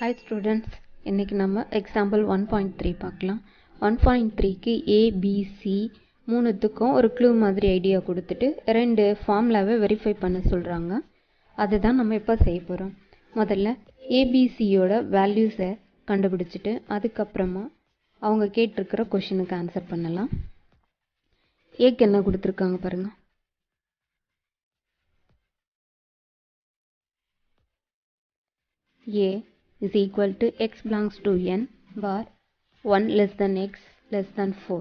Hi students, இன்னைக்கு நம்ம example 1.3 பார்க்கலாம். 1.3க்கு A, B, C மூணுத்துக்கும் ஒரு clue மாதிரி ஐடியா கொடுத்துட்டு ரெண்டு ஃபார்முலாவை வெரிஃபை பண்ண சொல்கிறாங்க. அதுதான் நம்ம இப்போ செய்ய போகிறோம். முதல்ல ABCயோட வேல்யூஸை கண்டுபிடிச்சிட்டு அதுக்கப்புறமா அவங்க கேட்டிருக்கிற கொஷினுக்கு ஆன்சர் பண்ணலாம். ஏக்கு என்ன கொடுத்துருக்காங்க பாருங்கள். A is equal to x belongs to n bar 1 less than x less than 4.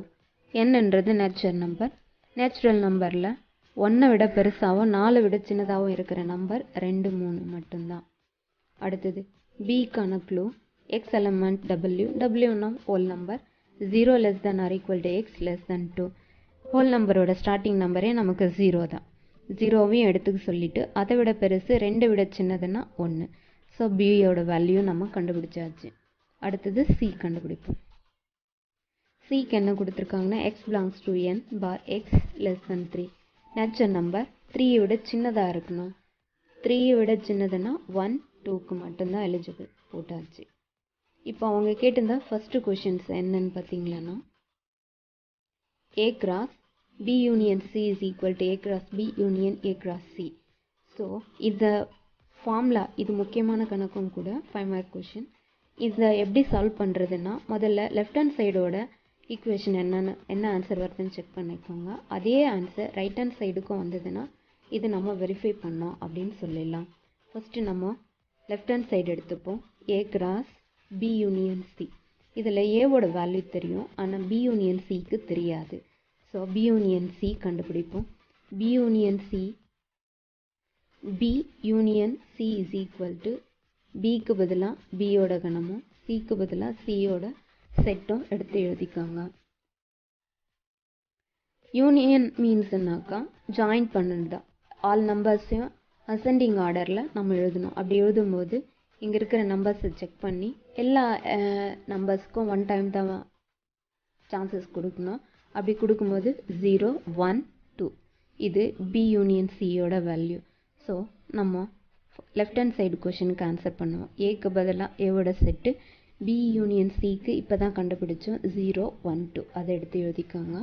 n என்றது நேச்சுரல் நம்பர். நேச்சுரல் நம்பரில் 1 விட பெருசாகவும் 4 விட சின்னதாகவும் இருக்கிற நம்பர் 2, 3 மட்டும்தான். அடுத்தது Bக்கான க்ளூ x எலமெண்ட் W, Wனா whole number 0 less than or equal to x less than 2. Whole நம்பரோட ஸ்டார்டிங் நம்பரே நமக்கு 0 தான். 0வையும் எடுத்துக்க சொல்லிட்டு அதை விட பெருசு 2 விட சின்னதுன்னா 1. ஸோ பியோட வேல்யூ நம்ம கண்டுபிடிச்சாச்சு. அடுத்தது சி கண்டுபிடிப்போம். சிக்கு என்ன கொடுத்துருக்காங்கன்னா x belongs to n bar x less than 3. Natural number 3 விட சின்னதாக இருக்கணும். 3 விட சின்னதுன்னா 1, 2க்கு மட்டும்தான் எலிஜிபிள் போட்டாச்சு. இப்போ அவங்க கேட்டிருந்தா ஃபஸ்ட்டு கொஷின்ஸ் என்னன்னு பார்த்தீங்களான்னா A cross B union C is equal to A cross B union A cross C. So இதை ஃபார்முலா இது முக்கியமான கணக்கும் கூட 5 மார்க் கொஷின். இதை எப்படி சால்வ் பண்ணுறதுன்னா முதல்ல லெஃப்ட் ஹேண்ட் சைடோட ஈக்குவேஷன் என்ன ஆன்சர் வருதுன்னு செக் பண்ணிக்கோங்க. அதே ஆன்சர் ரைட் ஹேண்ட் சைடுக்கும் வந்ததுன்னா இது நம்ம வெரிஃபை பண்ணோம் அப்படின்னு சொல்லிடலாம். ஃபஸ்ட்டு நம்ம லெஃப்ட் ஹேண்ட் சைடு எடுத்துப்போம். A cross B union C. இதில் ஏவோட வேல்யூ தெரியும், ஆனால் B யூனியன் சிக்கு தெரியாது. ஸோ B யூனியன் C கண்டுபிடிப்போம். B union C B union C is equal to Bக்கு பதிலாக Bயோட கணமும் Cக்கு பதிலாக Cயோட செட்டும் எடுத்து எழுதிக்காங்க. யூனியன் மீன்ஸ்னாக்கா ஜாயின் பண்ணுறது தான். ஆல் நம்பர்ஸையும் அசெண்டிங் ஆர்டரில் நம்ம எழுதணும். அப்படி எழுதும்போது இங்கே இருக்கிற நம்பர்ஸை செக் பண்ணி எல்லா நம்பர்ஸுக்கும் 1 டைம் தான் சான்சஸ் கொடுக்கணும். அப்படி கொடுக்கும்போது 0, 1, 2 இது B யூனியன் Cயோட வேல்யூ. ஸோ நம்ம லெஃப்ட் ஹேண்ட் சைடு கொஷனுக்கு ஆன்சர் பண்ணுவோம். ஏக்கு பதிலாக ஏவோட செட்டு B யூனியன் Cக்கு இப்போ தான் கண்டுபிடிச்சோம். 0, 1, 2 அதை எடுத்து எழுதிக்காங்க.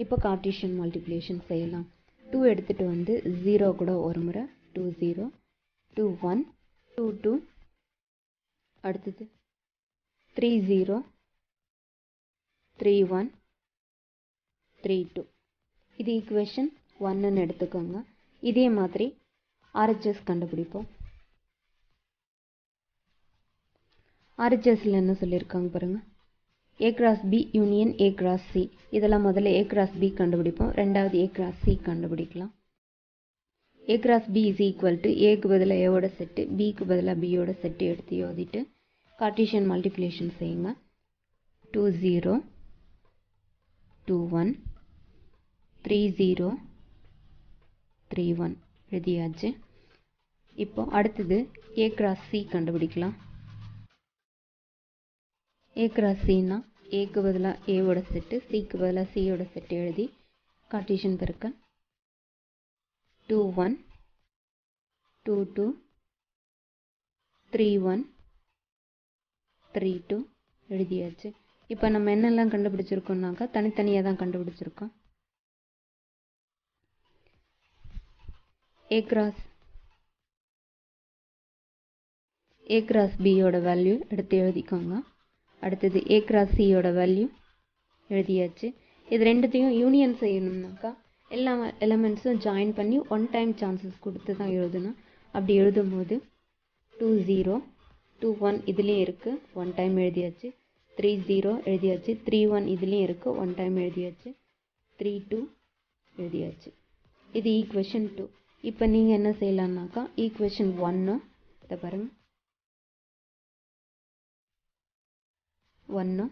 இப்போ கார்ட்டீசியன் மல்டிப்ளிகேஷன் செய்யலாம். 2 எடுத்துகிட்டு வந்து 0 கூட ஒரு முறை 2, 0, 2, 1, 2, 2 அடுத்தது 3, 0, 3, 1, 3, 2 இது ஈக்குவேஷன் 1ன்னு எடுத்துக்கோங்க. இதே மாதிரி RHS கண்டுபிடிப்போம். RHSல என்ன சொல்லியிருக்காங்க பாருங்க. A cross B union A cross C. இதெல்லாம் முதல்ல A cross B கண்டுபிடிப்போம். ரெண்டாவது A cross C கண்டுபிடிக்கலாம். A cross B is equal to Aக்கு பதிலாக Aவோட செட்டு, Bக்கு பதிலாக Bயோட செட்டு எடுத்து எழுதிட்டு கார்ட்டீசியன் மல்டிப்ளிகேஷன் செய்யுங்க. 2, 0, 2, 1, 3, 0, 3, 1 எழுதியாச்சு. இப்போ அடுத்தது A cross C கண்டுபிடிக்கலாம். A cross Cனா ஏக்கு பதிலாக ஏவோட செட்டு, சிக்கு பதிலாக சியோட செட்டு எழுதி கார்ட்டீசியன் பெருக்கல் 2, 1, 2, 2, 3, 1, 3, 2 எழுதியாச்சு. இப்போ நம்ம என்னெல்லாம் கண்டுபிடிச்சிருக்கோம்னாக்கா தனித்தனியாக தான் கண்டுபிடிச்சிருக்கோம். A cross Bயோட வேல்யூ எடுத்து எழுதிக்கோங்க. அடுத்தது A cross Cயோட வேல்யூ எழுதியாச்சு. இது ரெண்டுத்தையும் யூனியன் செய்யணும்னாக்கா எல்லா எலமெண்ட்ஸும் ஜாயின் பண்ணி 1 டைம் சான்சஸ் கொடுத்து தான் எழுதணும். அப்படி எழுதும்போது 2, 0, 2, 1 இதுலேயும் இருக்குது 1 டைம் எழுதியாச்சு. 3, 0 எழுதியாச்சு. 3, 1 இதுலேயும் இருக்குது 1 டைம் எழுதியாச்சு. 3, 2 எழுதியாச்சு. இது ஈக்குவேஷன் 2. இப்போ நீங்கள் என்ன செய்யலாம்னாக்கா ஈக்குவேஷன் 1 இதை பாருங்கள். 1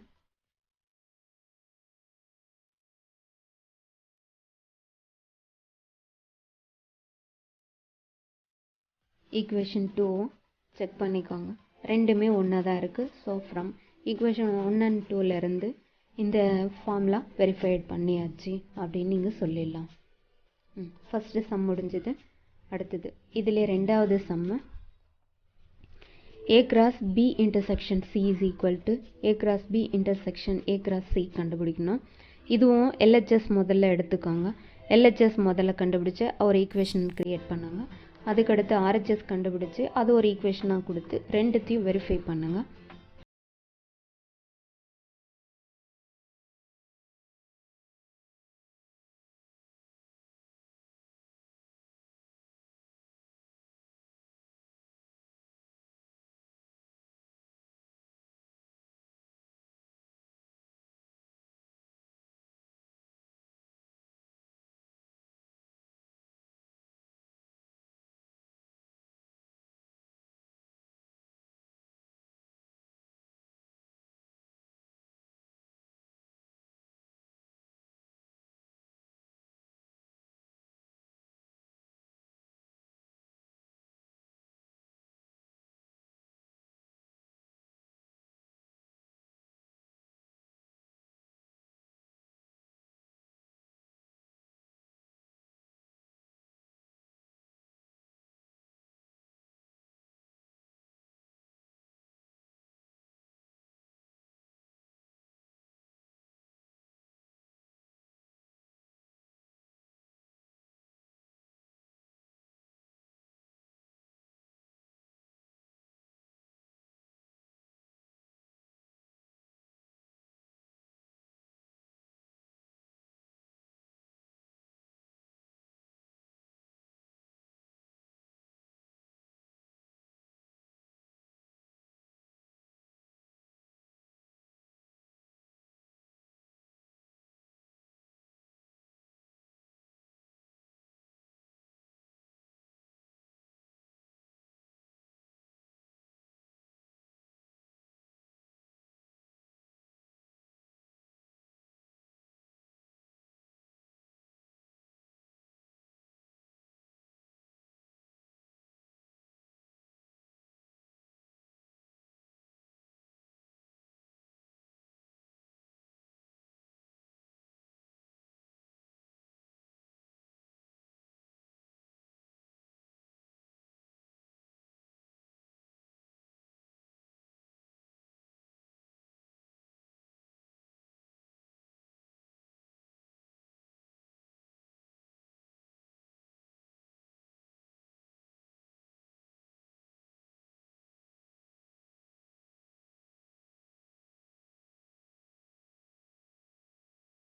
ஈக்குவேஷன் 2 செக் பண்ணிக்கோங்க. ரெண்டுமே ஒன்றா தான் இருக்குது. ஸோ ஃப்ரம் ஈக்குவேஷன் 1 and 2லேருந்து இந்த ஃபார்முலா வெரிஃபைட் பண்ணியாச்சு அப்படின்னு நீங்கள் சொல்லிடலாம். ஃபஸ்ட்டு சம் முடிஞ்சது. அடுத்தது இதில் ரெண்டாவது சம்மு A cross B intersection C is equal to A cross B intersection A cross C கண்டுபிடிக்கணும். இதுவும் LHS முதல்ல எடுத்துக்கோங்க. LHS முதல்ல கண்டுபிடிச்சு ஒரு ஈக்குவேஷன் கிரியேட் பண்ணுங்க. அதுக்கடுத்து RHS கண்டுபிடிச்சு அது ஒரு ஈக்குவேஷனாக கொடுத்து ரெண்டுத்தையும் வெரிஃபை பண்ணுங்க.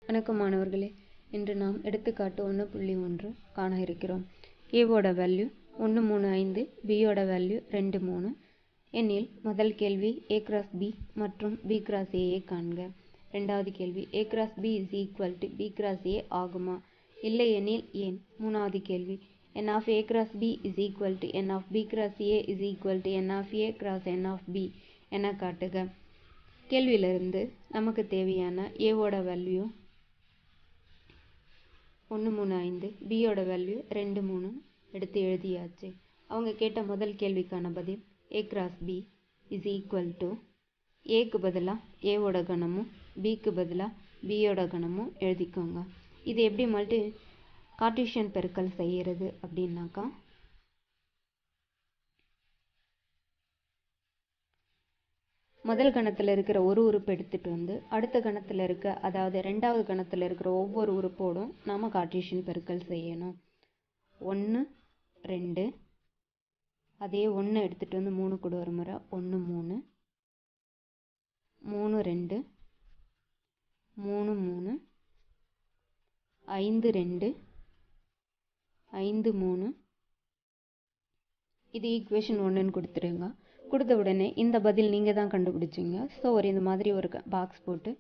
வணக்கம் மாணவர்களே, இன்று நாம் எடுத்துக்காட்டு 1.1 காண இருக்கிறோம். ஏவோட வேல்யூ 135, பியோட வேல்யூ 23 எனில் முதல் கேள்வி A கிராஸ் B மற்றும் B கிராஸ் A காண்க. இரண்டாவது கேள்வி A cross B is equal to B cross A ஆகுமா? இல்லை எனில் ஏன்? மூணாவது கேள்வி N of A cross B is equal to N of B cross A is equal to N of A cross N of B என காட்டுக. கேள்வியிலிருந்து நமக்கு தேவையான ஏவோட வேல்யூ 135, பியோட வேல்யூ 23 எடுத்து எழுதியாச்சு. அவங்க கேட்ட முதல் கேள்விக்கான பதில் A cross B is equal to ஏக்கு பதிலாக ஏவோட கணமும் பிக்கு பதிலாக பியோட கணமும் எழுதிக்கோங்க. இது எப்படி கார்ட்டீசியன் பெருக்கல் செய்கிறது அப்படின்னாக்கா, முதல் கணத்தில் இருக்கிற ஒரு உறுப்பு எடுத்துகிட்டு வந்து அடுத்த கணத்தில் இருக்க, அதாவது ரெண்டாவது கணத்தில் இருக்கிற ஒவ்வொரு உறுப்போடும் நாம் கார்ட்டீசியன் பெருக்கல் செய்யணும். 1 2, அதே 1 எடுத்துகிட்டு வந்து 3 கூட ஒரு முறை 1 3 3 2 3 3 5 2 5 3 இது ஈக்குவேஷன் 1ன்னு கொடுத்துருங்க. கொடுத்த உடனே இந்த பதில் நீங்கள் தான் கண்டுபிடிச்சிங்க. ஸோ இந்த மாதிரி ஒரு பாக்ஸ் போட்டு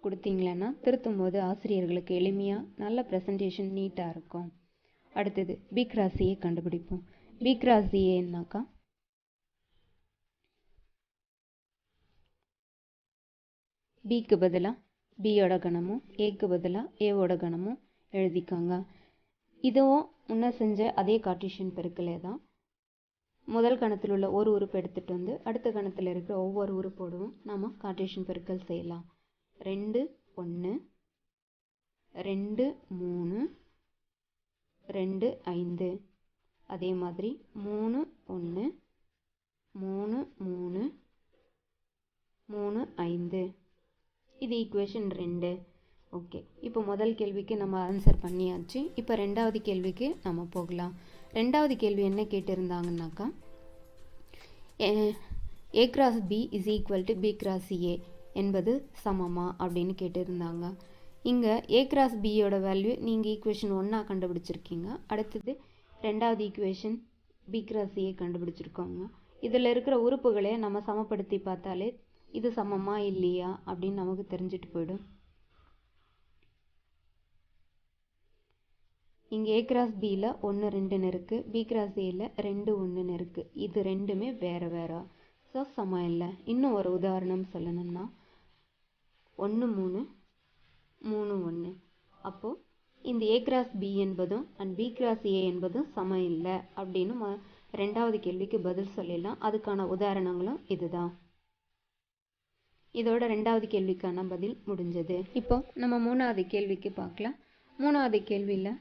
கொடுத்தீங்களன்னா திருத்தும் போது ஆசிரியர்களுக்கு எளிமையாக நல்ல ப்ரெசன்டேஷன் நீட்டாக இருக்கும். அடுத்தது B கிராஸ் A கண்டுபிடிப்போம். B கிராஸ் Aன்னாக்கா பிக்கு பதிலாக பியோட கணமும் ஏக்கு பதிலாக ஏவோட கணமும் எழுதிக்கோங்க. இதுவும் முன்ன செஞ்ச அதே கார்ட்டீசியன் பெருக்கலே தான். முதல் கணத்தில் உள்ள ஒரு உறுப்பு எடுத்துகிட்டு வந்து அடுத்த கணத்தில் இருக்கிற ஒவ்வொரு உறுப்போடும் நாம் கார்ட்டீசியன் பெருக்கல் செய்யலாம். 2 1 2 3 2 5, அதே மாதிரி 3 1 3 3 3 5. இது ஈக்குவேஷன் 2. ஓகே, இப்போ முதல் கேள்விக்கு நம்ம ஆன்சர் பண்ணியாச்சு. இப்போ ரெண்டாவது கேள்விக்கு நம்ம போகலாம். ரெண்டாவது கேள்வி என்ன கேட்டிருந்தாங்கன்னாக்கா, A cross B is equal to B cross A என்பது சமமா அப்படின்னு கேட்டிருந்தாங்க. இங்கே A cross Bயோட வேல்யூ நீங்கள் ஈக்குவேஷன் 1 கண்டுபிடிச்சிருக்கீங்க. அடுத்தது ரெண்டாவது ஈக்குவேஷன் B cross A கண்டுபிடிச்சிருக்கோங்க. இதில் இருக்கிற உறுப்புகளை நம்ம சமப்படுத்தி பார்த்தாலே இது சமமா இல்லையா அப்படின்னு நமக்கு தெரிஞ்சிட்டு போயிடும். இங்கே A cross Bயில் 1 2ன்னு இருக்குது, B cross Aயில் 2 1ன்னு இருக்குது. இது ரெண்டுமே வேறு வேறா, ஸோ சமம் இல்லை. இன்னும் ஒரு உதாரணம் சொல்லணும்னா 1 3 3 1. அப்போது இந்த A cross B என்பதும் அண்ட் B cross A என்பதும் சமம் இல்லை அப்படின்னு ரெண்டாவது கேள்விக்கு பதில் சொல்லிடலாம். அதுக்கான உதாரணங்களும் இதுதான். இதோட ரெண்டாவது கேள்விக்கான பதில் முடிஞ்சது. இப்போ நம்ம மூணாவது கேள்விக்கு பார்க்கலாம். மூணாவது கேள்வியில்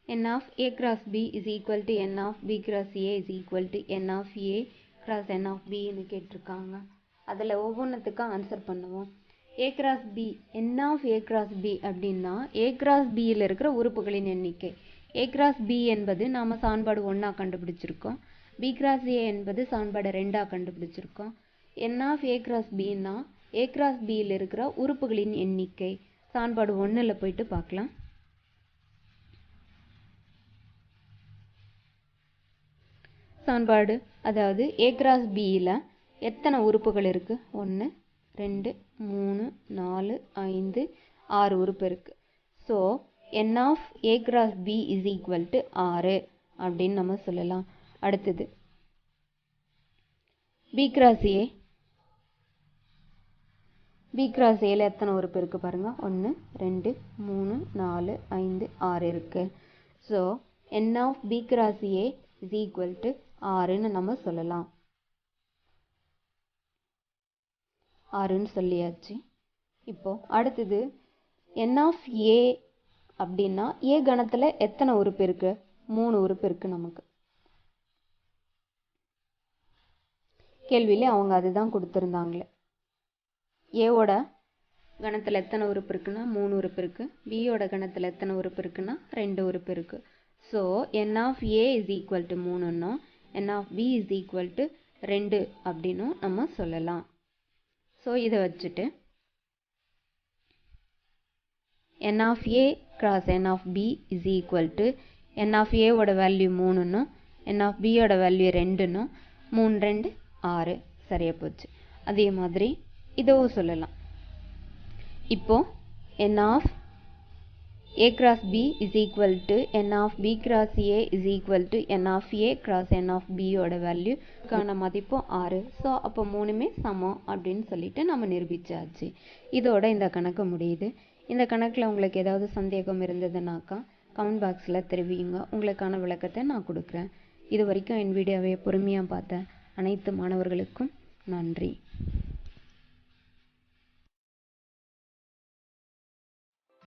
n of A cross B is equal to n of B cross A is equal to n of A cross n of Bன்னு கேட்டிருக்காங்க. அதில் ஒவ்வொன்றுத்துக்கும் ஆன்சர் பண்ணுவோம். A cross B, n of A cross B அப்படின்னா A cross Bயில் இருக்கிற உறுப்புகளின் எண்ணிக்கை. A cross B என்பது நாம் சமன்பாடு 1 கண்டுபிடிச்சிருக்கோம். B cross A என்பது சமன்பாடு 2 கண்டுபிடிச்சிருக்கோம். n of A cross Bன்னா A cross Bயில் இருக்கிற உறுப்புகளின் எண்ணிக்கை. சமன்பாடு 1ல் போயிட்டு பார்க்கலாம். சமன்பாடு அதாவது A cross Bயில் எத்தனை உறுப்புகள் இருக்குது? 1 2 3 4 5 6 உறுப்பு இருக்குது. So n of A cross B is equal to 6 அப்படின்னு நம்ம சொல்லலாம். அடுத்தது B cross A. B cross Aயில் எத்தனை உறுப்பு இருக்குது பாருங்கள். 1 2 3 4 5 6 இருக்குது. So n of B cross A is equal to 6ன்னு நம்ம சொல்லலாம். 6ன்னு சொல்லியாச்சு. இப்போ அடுத்தது n of A அப்படின்னா A கணத்தில் எத்தனை உறுப்பு இருக்குது? 3 உறுப்பு இருக்குது நமக்கு. கேள்வியிலே அவங்க அதுதான் கொடுத்துருந்தாங்களே. ஏவோட கணத்தில் எத்தனை உறுப்பு இருக்குன்னா 3 உறுப்பு இருக்குது. பியோட கணத்தில் எத்தனை உறுப்பு இருக்குன்னா 2 உறுப்பு இருக்குது. So n of A is equal to 3ன்னும் n of B is equal to 2 அப்படின்னும் நம்ம சொல்லலாம். ஸோ இதை வச்சுட்டு n of A cross n of B is equal to n of A ஓட வேல்யூ 3ன்னும் n of B ஓட value 2ன்னும் 3 2 6 சரியாக போச்சு. அதே மாதிரி இதுவும் சொல்லலாம். இப்போ n of A cross B is equal to n of B cross A is equal to n of A cross n of B ஓட வேல்யூ கான மதிப்பும் 6. ஸோ அப்போ 3மே சமம் அப்படின்னு சொல்லிட்டு நம்ம நிரூபிச்சாச்சு. இதோட இந்த கணக்கு முடியுது. இந்த கணக்கில் உங்களுக்கு ஏதாவது சந்தேகம் இருந்ததுனாக்கா கமெண்ட் பாக்ஸில் தெரிவிங்க. உங்களுக்கான விளக்கத்தை நான் கொடுக்குறேன். இது வரைக்கும் என் வீடியோவை பொறுமையாக பார்த்த அனைத்து மாணவர்களுக்கும் நன்றி.